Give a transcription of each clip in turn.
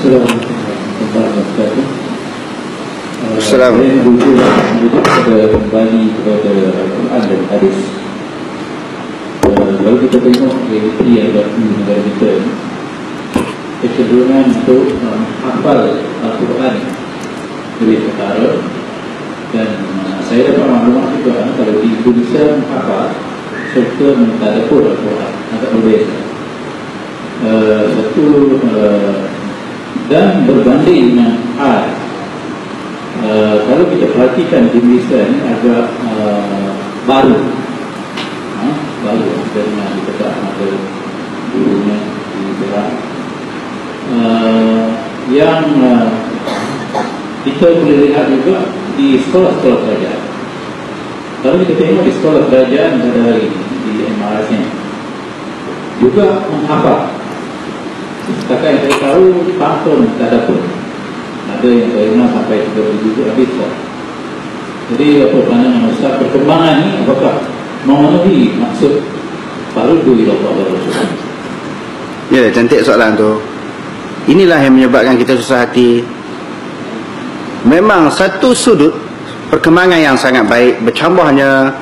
Assalamualaikum warahmatullahi kembali kepada Al-Quran dan Hadis. Kalau kita tengok realiti yang ada di negara kita, kecenderungan untuk menghafal Al-Quran lebih ketara. Dan saya dapat maklumat juga kalau di Indonesia menghafal serta mentadabbur Al-Quran agak berbeza. Dan berbanding dengan kalau kita perhatikan di Malaysia ni agak baru dengan dikatakan ada gurunya di Perak yang kita boleh lihat juga di sekolah-sekolah kerajaan. Kalau kita tengok di sekolah kerajaan pada hari ini di MRS ni juga menghafal. Setakat yang saya tahu pantun tadabbur ada yang saya ingat sampai 30 juzuk habis lah. Jadi apa pandangan Ustaz perkembangan ni apakah memenuhi maksud fardu ila Allah wa Rasul? Ya, cantik soalan tu. Inilah yang menyebabkan kita susah hati. Memang satu sudut perkembangan yang sangat baik, bercambahnya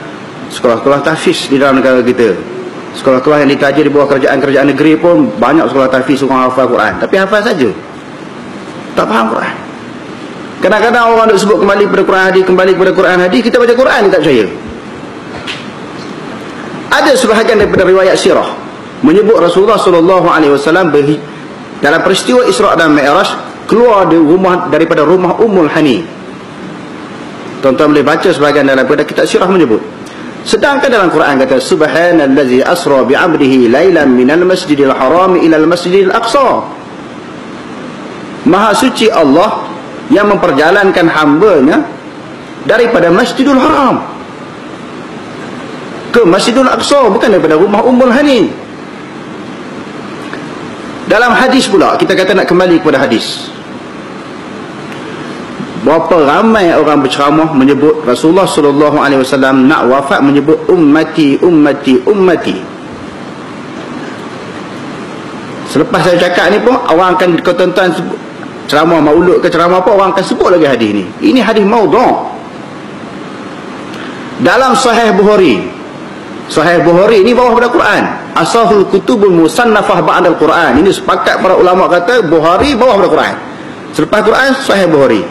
sekolah-sekolah tahfiz di dalam negara kita. Sekolah-sekolah yang ditaja di bawah kerajaan-kerajaan negeri pun banyak sekolah tahfiz orang hafal Quran, tapi hafal saja, tak faham Quran. Kadang-kadang orang nak sebut kembali kepada Quran hadis, kembali kepada Quran hadis, kita baca Quran ni tak percaya. Ada sebahagian daripada riwayat sirah menyebut Rasulullah SAW dalam peristiwa Isra' dan Mi'raj keluar daripada rumah Ummul Hani. Tuan-tuan boleh baca sebahagian daripada kitab sirah menyebut. Sedangkan dalam Quran kata subhanallazi asra bi'abdihi lailan minal masjidil haram ilal masjidil aqsa. Maha suci Allah yang memperjalankan hambanya daripada Masjidul Haram ke Masjidul Aqsa, bukan daripada rumah Ummul Hani. Dalam hadis pula kita kata nak kembali kepada hadis. Berapa ramai orang berceramah menyebut Rasulullah SAW nak wafat menyebut ummati, ummati, ummati. Selepas saya cakap ni pun orang akan tuan-tuan ceramah maulud ke ceramah apa, orang akan sebut lagi hadis ni. Ini hadis maudhu'. Dalam Sahih Bukhari, Sahih Bukhari ni bawah pada Quran. Asahul kutubul musannafah ba'dal Quran. Ini sepakat para ulama kata Bukhari bawah pada Quran. Selepas Quran Sahih Bukhari.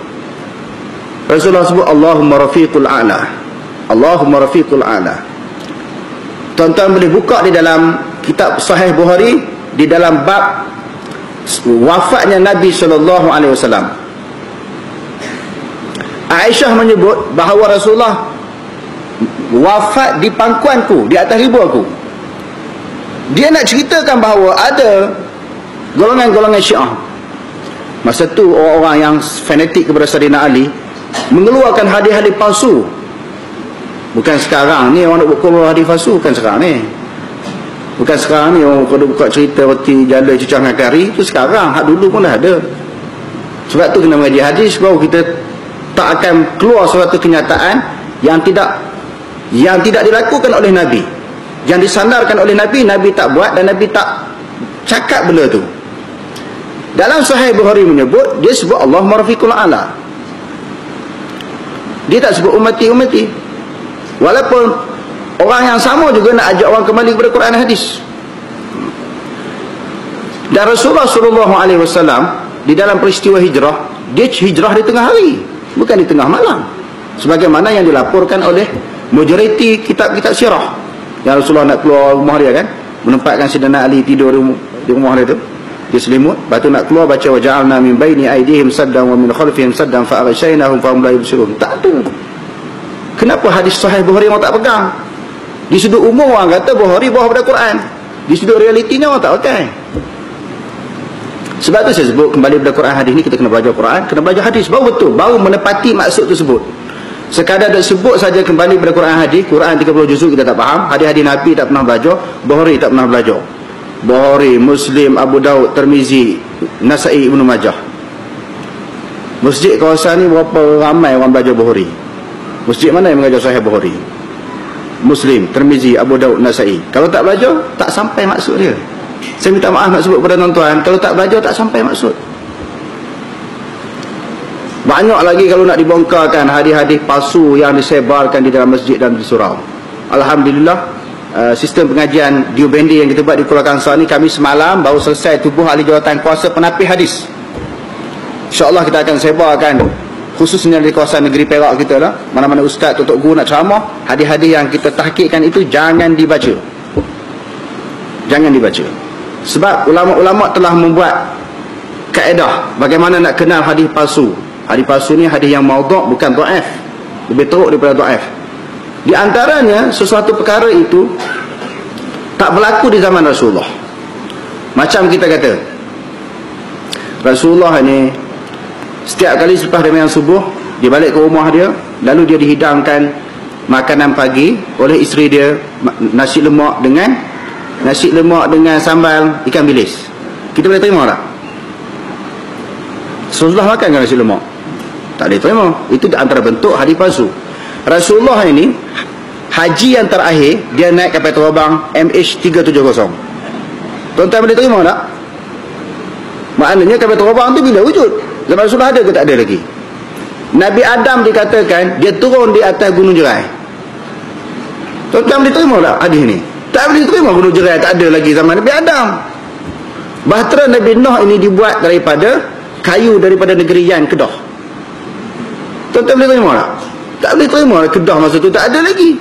Rasulullah sebut Allahumma rafiqul a'la, Allahumma rafiqul a'la. Tuan-tuan boleh buka di dalam kitab Sahih Bukhari di dalam bab wafatnya Nabi SAW. Aisyah menyebut bahawa Rasulullah wafat di pangkuanku, di atas ribu aku. Dia nak ceritakan bahawa ada golongan-golongan Syiah masa tu, orang-orang yang fanatik kepada Sayyidina Ali, mengeluarkan hadis-hadis palsu. Bukan sekarang ni orang nak keluar hadis palsu, bukan sekarang ni. Bukan sekarang ni orang kalau buka cerita roti jala cucah dengan kari, tu sekarang, hak dulu pun dah ada. Sebab tu kena mengaji hadis baru kita tak akan keluar suatu kenyataan yang tidak dilakukan oleh Nabi, yang disandarkan oleh Nabi, Nabi tak buat dan Nabi tak cakap benda tu. Dalam Sahih Bukhari menyebut, dia sebut Allahumma rafiqul a'la. Dia tak sebut ummati. Walaupun orang yang sama juga nak ajak orang kembali kepada Quran dan hadis. Dan Rasulullah SAW di dalam peristiwa hijrah, dia hijrah di tengah hari, bukan di tengah malam, sebagaimana yang dilaporkan oleh majoriti kitab-kitab sirah. Yang Rasulullah nak keluar rumah dia kan, menempatkan Sayyidina Ali tidur di rumah dia tu, dia selimut, lepas tu nak keluar baca wa ja'alna min baini aydihim saddan wa min khalfihim saddan fa aghshaynahum fa hum la yubsirun. Tak ada. Kenapa hadis Sahih Bukhari orang tak pegang? Di sudut umum orang kata Bukhari bawah pada Quran, di sudut realitinya orang tak pakai. Sebab tu saya sebut kembali pada Quran hadis ni, kita kena belajar Quran, kena belajar hadis, baru betul, baru menepati maksud tersebut. Sekadar nak sebut saja kembali pada Quran hadis, Quran 30 juzuk kita tak faham, hadis-hadis Nabi tak pernah belajar, Bukhari tak pernah belajar. Bukhari, Muslim, Abu Daud, Tirmizi, Nasa'i, Ibnu Majah. Masjid kawasan ni berapa ramai orang belajar Bukhari? Masjid mana yang mengajar Sahih Bukhari? Muslim, Tirmizi, Abu Daud, Nasa'i. Kalau tak belajar, tak sampai maksud dia. Saya minta maaf nak sebut kepada tuan-tuan, kalau tak belajar tak sampai maksud. Banyak lagi kalau nak dibongkarkan hadis-hadis palsu yang disebarkan di dalam masjid dan di surau. Alhamdulillah, sistem pengajian Diobendi yang kita buat di Kuala Kangsar ni, kami semalam baru selesai tubuh ahli jawatan kuasa penapis hadis. InsyaAllah kita akan sebarkan, khususnya di kawasan negeri Perak kita lah, mana-mana ustaz, tutup guru nak ceramah, hadis-hadis yang kita tahqiqkan itu jangan dibaca. Jangan dibaca. Sebab ulama-ulama telah membuat kaedah bagaimana nak kenal hadis palsu. Hadis palsu ni hadis yang maudhu', bukan dhaif. Lebih teruk daripada dhaif. Di antaranya sesuatu perkara itu tak berlaku di zaman Rasulullah. Macam kita kata, Rasulullah ni setiap kali selepas sembahyang subuh, dia balik ke rumah dia, lalu dia dihidangkan makanan pagi oleh isteri dia, nasi lemak dengan sambal ikan bilis. Kita boleh terima tak? Rasulullah makan kan nasi lemak? Tak boleh terima. Itu antara bentuk hadis palsu. Rasulullah ini haji yang terakhir dia naik kapal terbang MH370. Tuan-tuan boleh terima tak? Maknanya kapal terbang tu bila wujud? Zaman Rasulullah ada ke tak ada lagi? Nabi Adam dikatakan dia turun di atas gunung Jerai. Tuan-tuan boleh terima tak hadis ni? Tak boleh terima gunung Jerai tak ada lagi zaman Nabi Adam. Bahtera Nabi Nuh ini dibuat daripada kayu daripada negeri Yan, Kedah. Tuan-tuan boleh terima tak? Tak boleh terima Kedah masa tu tak ada lagi.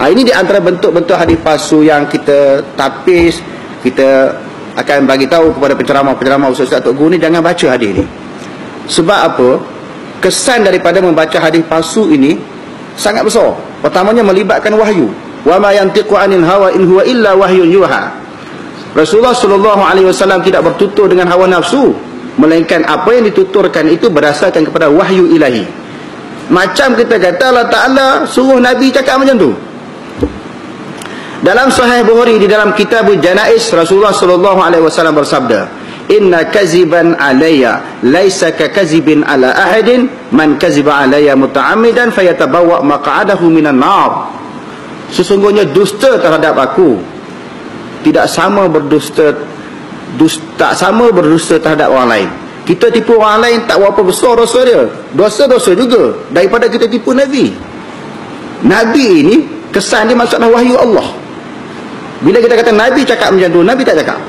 Ini di antara bentuk-bentuk hadis palsu yang kita tapis. Kita akan bagi tahu kepada penceramah-penceramah, ustaz-ustaz Tok Guru ni, jangan baca hadis ni. Sebab apa? Kesan daripada membaca hadis palsu ini sangat besar. Pertamanya melibatkan wahyu. Wa ma yantiqu 'anil hawa in huwa illa wahyun yuha. Rasulullah sallallahu alaihi wasallam tidak bertutur dengan hawa nafsu, melainkan apa yang dituturkan itu berdasarkan kepada wahyu ilahi. Macam kita kata Allah Ta'ala suruh Nabi cakap macam tu. Dalam Sahih Bukhari di dalam Kitabul Janaiz, Rasulullah sallallahu alaihi wasallam bersabda, "Inna kaziban alayya laisa ka kazibin ala ahadin, man kaziba alayya muta'ammidan fayatabawwa maq'adahu minan nar." Sesungguhnya dusta terhadap aku tidak sama berdusta terhadap orang lain. Kita tipu orang lain tak berapa besar dosa dia. Dosa-dosa juga daripada kita tipu Nabi. Nabi ini kesan dia maksudnya wahyu Allah. Bila kita kata Nabi cakap macam tu, Nabi tak cakap.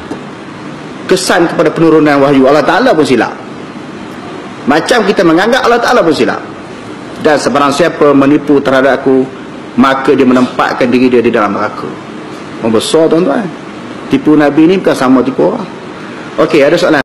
Kesan kepada penurunan wahyu Allah Ta'ala pun silap. Macam kita menganggap Allah Ta'ala pun silap. Dan sebarang siapa menipu terhadap aku, maka dia menempatkan diri dia di dalam neraka. Membesar tuan-tuan. Tipu Nabi ni bukan sama tipu orang. Okey, ada soalan?